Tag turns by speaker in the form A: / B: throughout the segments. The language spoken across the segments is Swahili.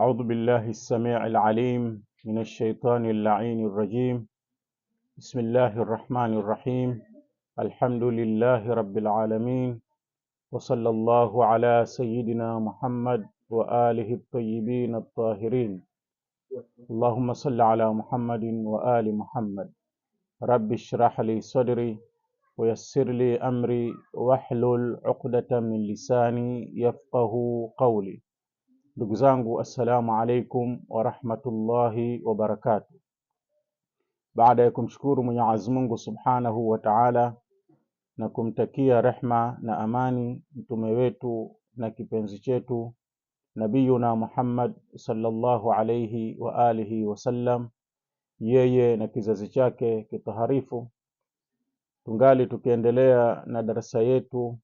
A: أعوذ بالله السميع العليم من الشيطان اللعين الرجيم. بسم الله الرحمن الرحيم. الحمد لله رب العالمين، وصلى الله على سيدنا محمد وآله الطيبين الطاهرين. اللهم صل على محمد وآل محمد. رب اشرح لي صدري ويسر لي أمري واحلل عقدة من لساني يفقه قولي. Ndugu zangu, assalamu alaikum wa rahmatullahi wa barakatuh. Baada ya kumshukuru Mwenyezi Mungu Subhanahu wa Ta'ala na kumtakia rehma na amani mtume wetu na kipenzi chetu Nabiyuna Muhammad sallallahu alayhi wa alihi wasallam, yeye na kizazi chake kitaharifu, tungali tukiendelea na darasa yetu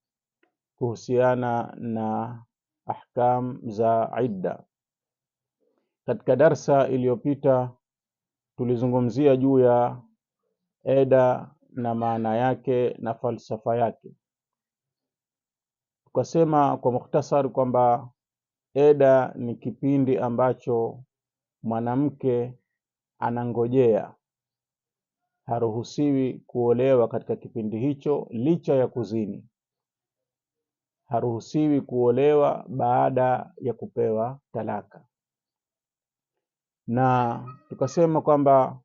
A: kuhusiana na ahkam za idda. Katika darsa iliyopita tulizungumzia juu ya eda na maana yake na falsafa yake. Tukasema kwa mukhtasari kwamba eda ni kipindi ambacho mwanamke anangojea, haruhusiwi kuolewa katika kipindi hicho licha ya kuzini. Haruhusiwi kuolewa baada ya kupewa talaka. Na tukasema kwamba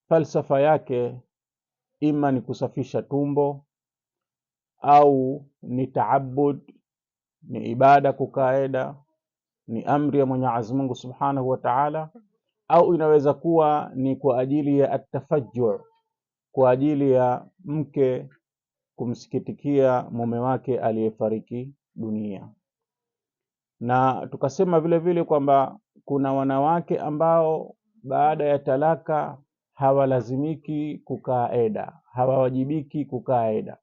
A: falsafa yake ima ni kusafisha tumbo au ni taabud, ni ibada kukaa eda, ni amri ya Mwenyezi Mungu Subhanahu wa Ta'ala, au inaweza kuwa ni kwa ajili ya atafajjur, kwa ajili ya mke kumsikitikia mume wake aliyefariki dunia. Na tukasema vile vile kwamba kuna wanawake ambao baada ya talaka hawalazimiki kukaa eda, hawawajibiki kukaa eda.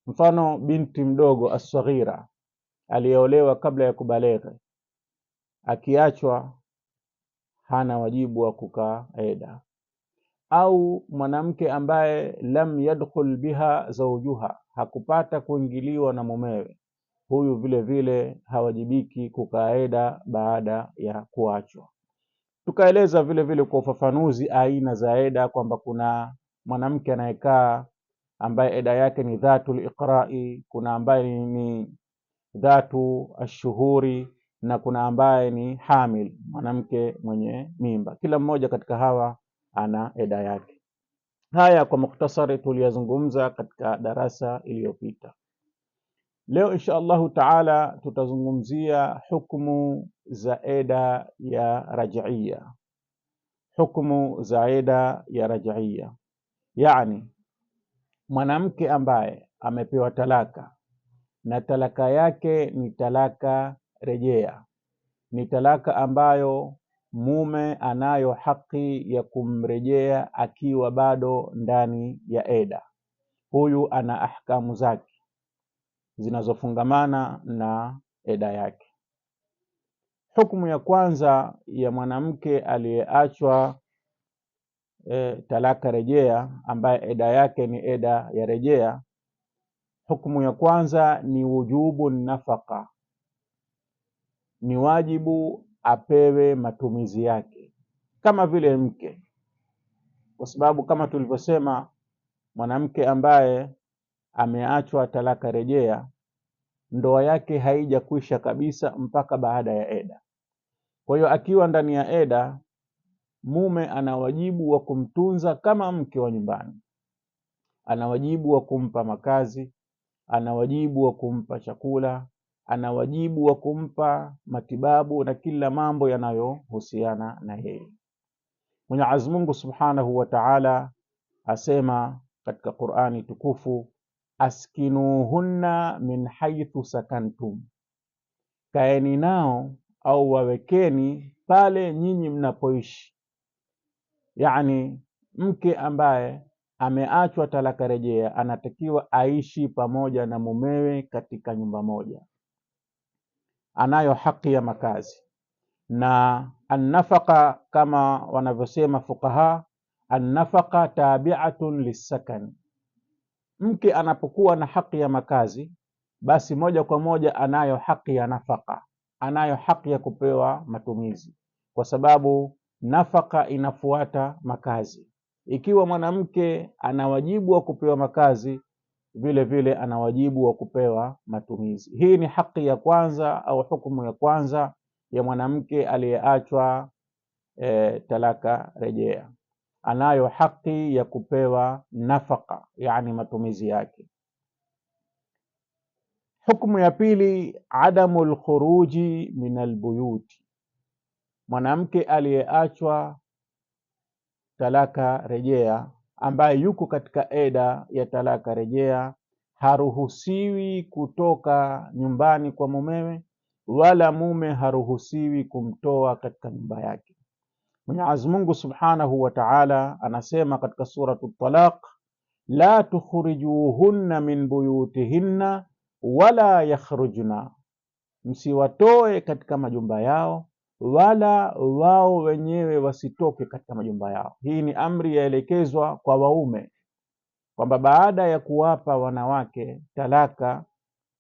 A: Mfano, binti mdogo as-saghira aliyeolewa kabla ya kubaleghe, akiachwa hana wajibu wa kukaa eda. Au mwanamke ambaye lam yadkhul biha zawjuha, hakupata kuingiliwa na mumewe, huyu vile vile hawajibiki kukaa eda baada ya kuachwa. Tukaeleza vile vile kwa ufafanuzi aina za eda, kwamba kuna mwanamke anayekaa ambaye eda yake ni dhatul iqra'i, kuna ambaye ni dhatu ashuhuri, na kuna ambaye ni hamil, mwanamke mwenye mimba. Kila mmoja katika hawa ana eda yake. Haya kwa mukhtasari tuliyazungumza katika darasa iliyopita. Leo insha Allahu Ta'ala tutazungumzia hukumu za eda ya raj'iyya. Hukumu za eda ya raj'iyya, yani mwanamke ambaye amepewa talaka na talaka yake ni talaka rejea, ni talaka ambayo mume anayo haki ya kumrejea akiwa bado ndani ya eda. Huyu ana ahkamu zake zinazofungamana na eda yake. Hukumu ya kwanza ya mwanamke aliyeachwa talaka rejea, ambaye eda yake ni eda ya rejea, hukumu ya kwanza ni wujubu nafaka, ni wajibu apewe matumizi yake kama vile mke, kwa sababu kama tulivyosema, mwanamke ambaye ameachwa talaka rejea, ndoa yake haijakwisha kabisa mpaka baada ya eda. Kwa hiyo akiwa ndani ya eda, mume ana wajibu wa kumtunza kama mke wa nyumbani, ana wajibu wa kumpa makazi, ana wajibu wa kumpa chakula, ana wajibu wa kumpa matibabu na kila mambo yanayohusiana na yeye. Mwenyezi Mungu Subhanahu wa Ta'ala asema katika Qur'ani tukufu, askinuhunna min haythu sakantum, kaeni nao au wawekeni pale nyinyi mnapoishi. Yani mke ambaye ameachwa talaka rejea anatakiwa aishi pamoja na mumewe katika nyumba moja, anayo haki ya makazi. Na annafaka, kama wanavyosema fuqaha, annafaka tabi'atun lisakan. Mke anapokuwa na haki ya makazi, basi moja kwa moja anayo haki ya nafaka, anayo haki ya kupewa matumizi, kwa sababu nafaka inafuata makazi. Ikiwa mwanamke ana wajibu wa kupewa makazi, vile vile ana wajibu wa kupewa matumizi. Hii ni haki ya kwanza au hukumu ya kwanza ya mwanamke aliyeachwa talaka rejea. Anayo haki ya kupewa nafaka, yani matumizi yake. Hukumu ya pili, adamu lkhuruji min albuyuti. Mwanamke aliyeachwa talaka rejea, ambaye yuko katika eda ya talaka rejea, haruhusiwi kutoka nyumbani kwa mumewe, wala mume haruhusiwi kumtoa katika nyumba yake. Mwenyezi Mungu Subhanahu wa Ta'ala anasema katika suratu Talaq, la tukhrijuhunna min buyutihinna wala yakhrujna, msiwatoe katika majumba yao wala wao wenyewe wasitoke katika majumba yao. Hii ni amri yaelekezwa kwa waume, kwamba baada ya kuwapa wanawake talaka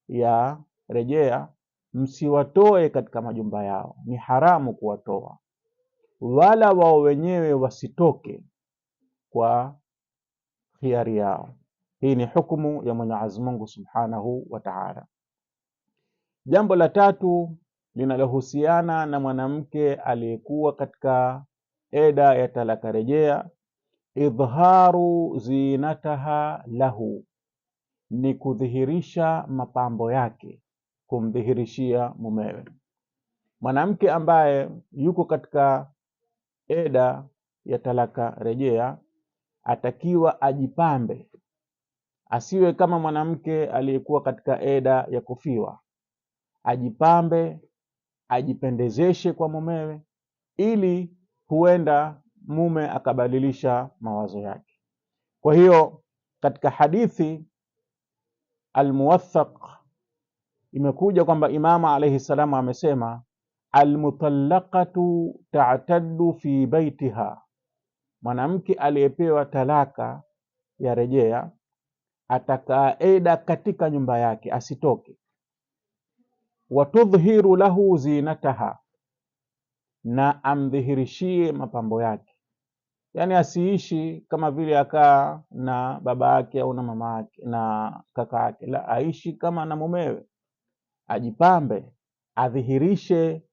A: ya rejea, msiwatoe katika majumba yao, ni haramu kuwatoa, wala wao wenyewe wasitoke kwa khiari yao. Hii ni hukumu ya Mwenyezi Mungu Subhanahu wa Ta'ala. Jambo la tatu linalohusiana na mwanamke aliyekuwa katika eda ya talaka rejea, idharu zinataha lahu, ni kudhihirisha mapambo yake, kumdhihirishia mumewe. Mwanamke ambaye yuko katika eda ya talaka rejea atakiwa ajipambe, asiwe kama mwanamke aliyekuwa katika eda ya kufiwa. Ajipambe, ajipendezeshe kwa mumewe, ili huenda mume akabadilisha mawazo yake. Kwa hiyo katika hadithi Almuwathaq imekuja kwamba Imama alayhi salamu amesema, almutallaqatu ta'taddu fi baitiha, mwanamke aliyepewa talaka ya rejea atakaa eda katika nyumba yake, asitoke. Watudhhiru lahu zinataha, na amdhihirishie mapambo yake, yani asiishi kama vile akaa na baba yake au na mama yake na kaka yake, la, aishi kama na mumewe, ajipambe, adhihirishe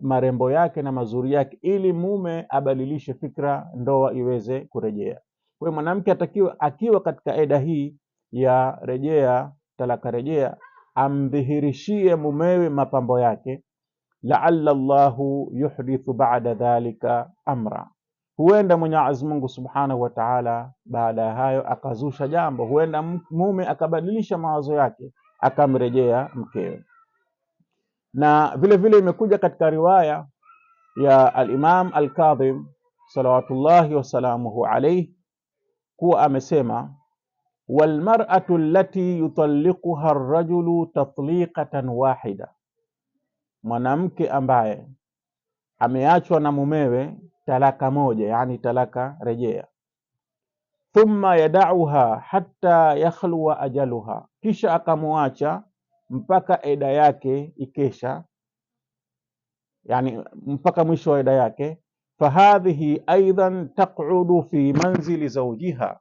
A: marembo yake na mazuri yake, ili mume abadilishe fikra, ndoa iweze kurejea. Kwa hiyo mwanamke atakiwa akiwa katika eda hii ya rejea, talaka rejea, amdhihirishie mumewe mapambo yake, la'alla Allahu yuhdithu ba'da dhalika amra, huenda Mwenyezi Mungu Subhanahu wa Ta'ala baada ya hayo akazusha jambo, huenda mume akabadilisha mawazo yake akamrejea mkewe. Na vile vile imekuja katika riwaya ya al-Imam al-Kadhim salawatullahi wasalamuhu alayhi kuwa amesema, walmar'atu allati yutalliquha ar-rajulu tatliqatan wahida, mwanamke ambaye ameachwa na mumewe talaka moja, yani talaka rejea, thumma yada'uha hatta yakhluwa ajaluha, kisha akamuacha mpaka eda yake ikesha, yani mpaka mwisho wa eda yake, fahadhihi aidan taq'udu fi manzili zawjiha,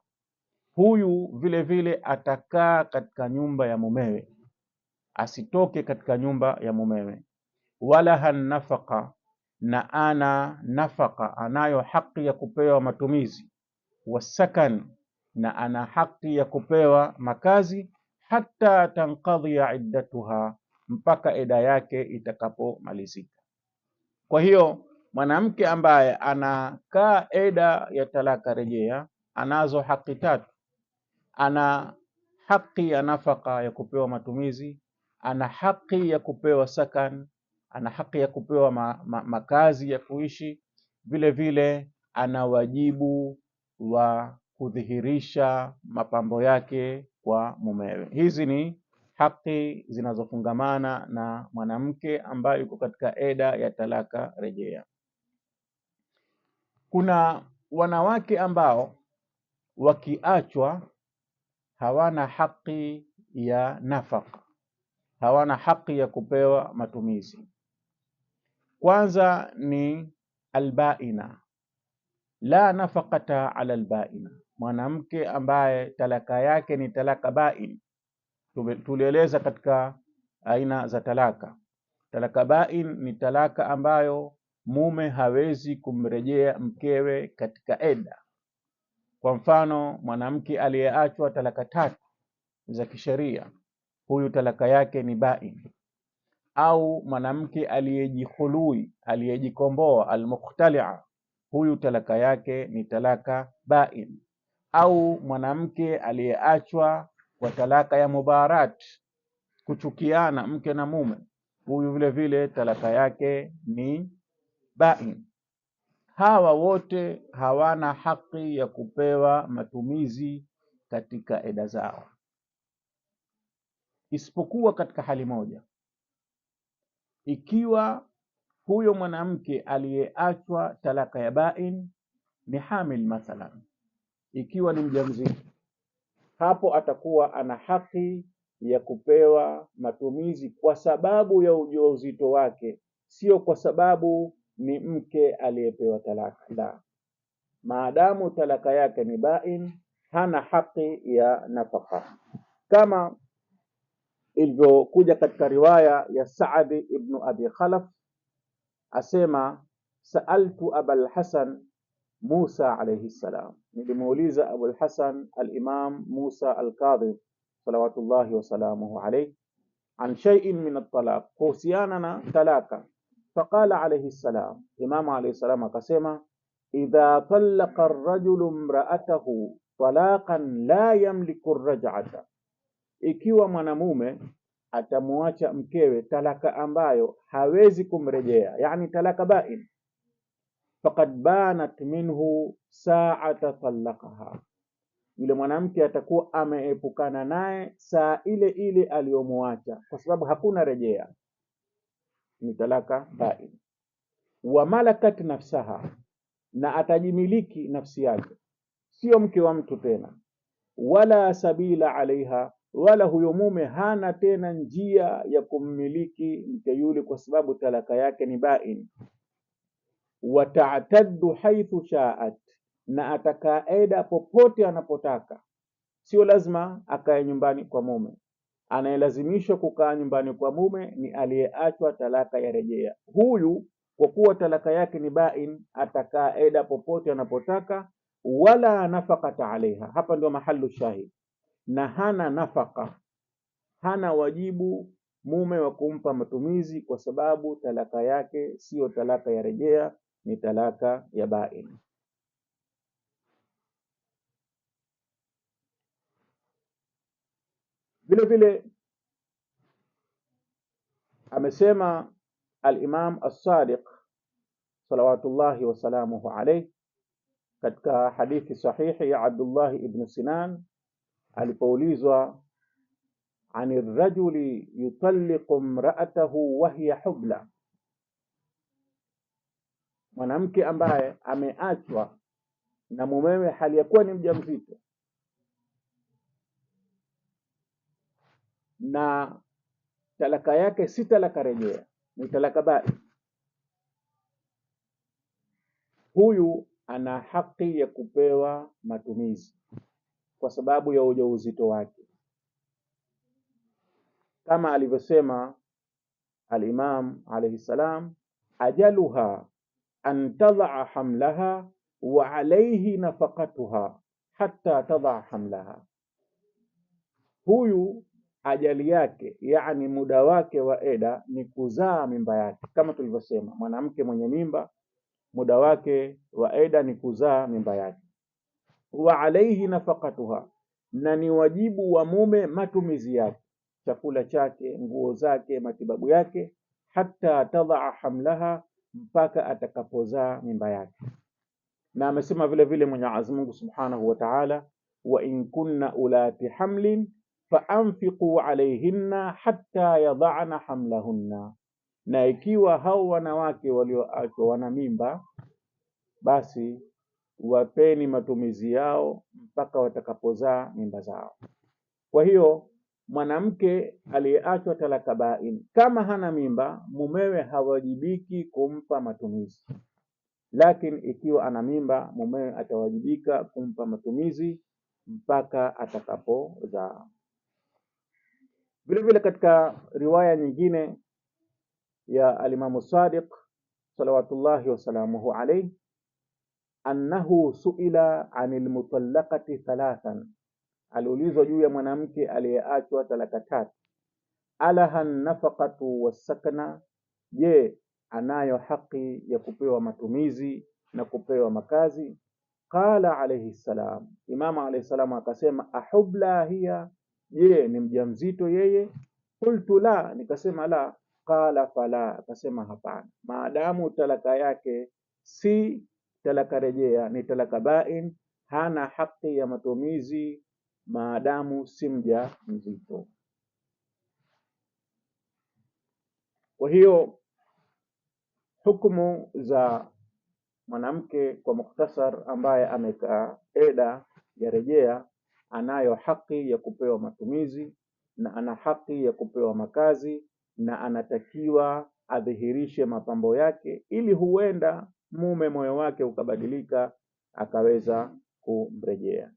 A: huyu vile vile atakaa katika nyumba ya mumewe, asitoke katika nyumba ya mumewe. Walaha nafaqa, na ana nafaka, anayo haki ya kupewa matumizi. Wasakan, na ana haki ya kupewa makazi. Hatta tankadhiya iddatuha, mpaka eda yake itakapomalizika. Kwa hiyo mwanamke ambaye anakaa eda ya talaka rejea anazo haki tatu. Ana haki ya nafaka, ya kupewa matumizi, ana haki ya kupewa sakan, ana haki ya kupewa makazi ya kuishi, vile vile ana wajibu wa kudhihirisha mapambo yake kwa mumewe. Hizi ni haki zinazofungamana na mwanamke ambaye yuko katika eda ya talaka rejea. Kuna wanawake ambao wakiachwa hawana haki ya nafaka, hawana haki ya kupewa matumizi. Kwanza ni albaina, la nafaqata ala albaina, mwanamke ambaye talaka yake ni talaka bain. Tulieleza katika aina za talaka. Talaka bain ni talaka ambayo mume hawezi kumrejea mkewe katika eda. Kwa mfano, mwanamke aliyeachwa talaka 3 za kisheria, huyu talaka yake ni bain. Au mwanamke aliyejihului, aliyejikomboa, almukhtalia, huyu talaka yake ni talaka bain. Au mwanamke aliyeachwa kwa talaka ya mubarat, kuchukiana mke na mume, huyu vile vile talaka yake ni bain. Hawa wote hawana haki ya kupewa matumizi katika eda zao, isipokuwa katika hali moja. Ikiwa huyo mwanamke aliyeachwa talaka ya bain ni hamil mathalan, ikiwa ni mjamzito, hapo atakuwa ana haki ya kupewa matumizi kwa sababu ya ujauzito wake, sio kwa sababu ni mke aliyepewa talaka. La, maadamu talaka yake ni bain, hana haki ya nafaka, kama ilivyokuja katika riwaya ya Saad ibn Abi Khalaf, asema saaltu Abul Hasan Musa alayhi salam, nilimuuliza Abul Hasan al-Imam Musa al-Kadhim salawatullahi wa salamuhu alayhi an shay'in min at-talaq, kuhusiana na talaka. Faqala alayhi salam, Imam alayhi salam akasema, idha talaqa ar-rajulu imra'atahu talaqan la yamliku ar-raj'ata, ikiwa mwanamume atamuacha mkewe talaka ambayo hawezi kumrejea, yani talaka bain, faqad banat minhu sa'ata talaqaha, yule mwanamke atakuwa ameepukana naye saa ile ile aliyomuacha, kwa sababu hakuna rejea, ni talaka bain. Wa malakat nafsaha, na atajimiliki nafsi yake, sio mke wa mtu tena. Wala sabila alaiha, wala huyo mume hana tena njia ya kummiliki mke yule, kwa sababu talaka yake ni bain. Wata'taddu haithu sha'at, na atakaa eda popote anapotaka, sio lazima akae nyumbani kwa mume. Anayelazimishwa kukaa nyumbani kwa mume ni aliyeachwa talaka ya rejea. Huyu kwa kuwa talaka yake ni bain, atakaa eda popote anapotaka. Wala nafaqata alaiha, hapa ndio mahalu shahid, na hana nafaka, hana wajibu mume wa kumpa matumizi, kwa sababu talaka yake sio talaka ya rejea, ni talaka ya bain. Vile vile amesema al-Imam as-Sadiq salawatullahi wa salamuhu alayhi katika hadithi sahihi ya Abdullah ibn Sinan, alipoulizwa ani rajuli yutalliqu imra'atahu wa hiya hubla, mwanamke ambaye ameachwa na mumewe hali ya kuwa ni mjamzito, na talaka yake si talaka rejea, ni talaka bain, huyu ana haki ya kupewa matumizi kwa sababu ya ujauzito wake, kama alivyosema al-Imam alayhi salam, ajaluha an tadha hamlaha wa alayhi nafaqatuha hatta tadha hamlaha. Huyu ajali yake, yani muda wake wa eda ni kuzaa mimba yake. Kama tulivyosema, mwanamke mwenye mimba muda wake wa eda ni kuzaa mimba yake. Wa alayhi nafaqatuha, na ni wajibu wa mume matumizi yake, chakula chake, nguo zake, matibabu yake, hatta tadha hamlaha, mpaka atakapozaa mimba yake. Na amesema vile vile Mwenyezi Mungu Subhanahu wa Ta'ala, wa in kunna ulati hamlin faanfiqu alayhinna hatta yadhana hamlahunna, na ikiwa hao wanawake walioachwa wana mimba, basi wapeni matumizi yao mpaka watakapozaa mimba zao. Kwa hiyo
B: mwanamke aliyeachwa talaka bain, kama hana mimba, mumewe hawajibiki kumpa matumizi, lakini ikiwa ana mimba, mumewe atawajibika kumpa matumizi mpaka atakapozaa. Vile vile katika riwaya nyingine ya alimamu Sadiq salawatullahi wasalamuhu alayhi, annahu suila anil mutallaqati thalathan, aliulizwa juu ya mwanamke aliyeachwa talaka tatu, alaha nafaqatu wasakna, je, anayo haki ya kupewa matumizi na kupewa makazi? Qala alayhi salam, Imam alayhi salam akasema, ahubla hiya, je, ni mjamzito yeye? Qultu la, nikasema la. Qala fala, akasema hapana, maadamu talaka yake si talaka rejea, ni talaka bain, hana haki ya matumizi maadamu si mjamzito. Kwa hiyo hukumu za mwanamke kwa mukhtasar, ambaye amekaa eda ya rejea, anayo haki ya kupewa matumizi na ana haki ya kupewa makazi, na anatakiwa adhihirishe mapambo yake, ili huenda mume moyo wake ukabadilika akaweza kumrejea.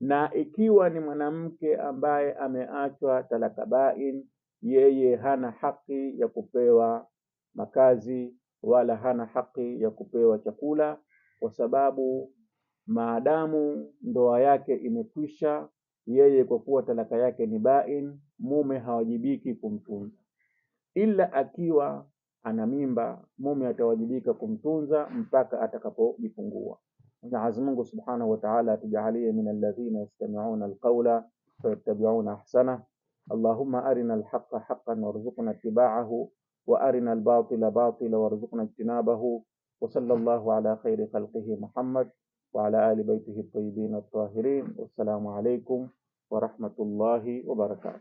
B: Na ikiwa ni mwanamke ambaye ameachwa talaka bain, yeye hana haki ya kupewa makazi wala hana haki ya kupewa chakula, kwa sababu maadamu ndoa yake imekwisha, yeye kwa kuwa talaka yake ni bain, mume hawajibiki kumtunza. Ila akiwa ana mimba, mume atawajibika kumtunza mpaka atakapojifungua. Mwenyezi Mungu Subhanahu wa Ta'ala atujalie min alladhina yastami'una alqawla fayattabi'una ahsana. Allahumma arina alhaqqa haqqan warzuqna ittiba'ahu wa arina albatila batila warzuqna ijtinabahu. Wa sallallahu ala khayri khalqihi Muhammad wa ala ali baytihi at-tayyibin at-tahirin. Wassalamu alaykum wa rahmatullahi wa barakatuh.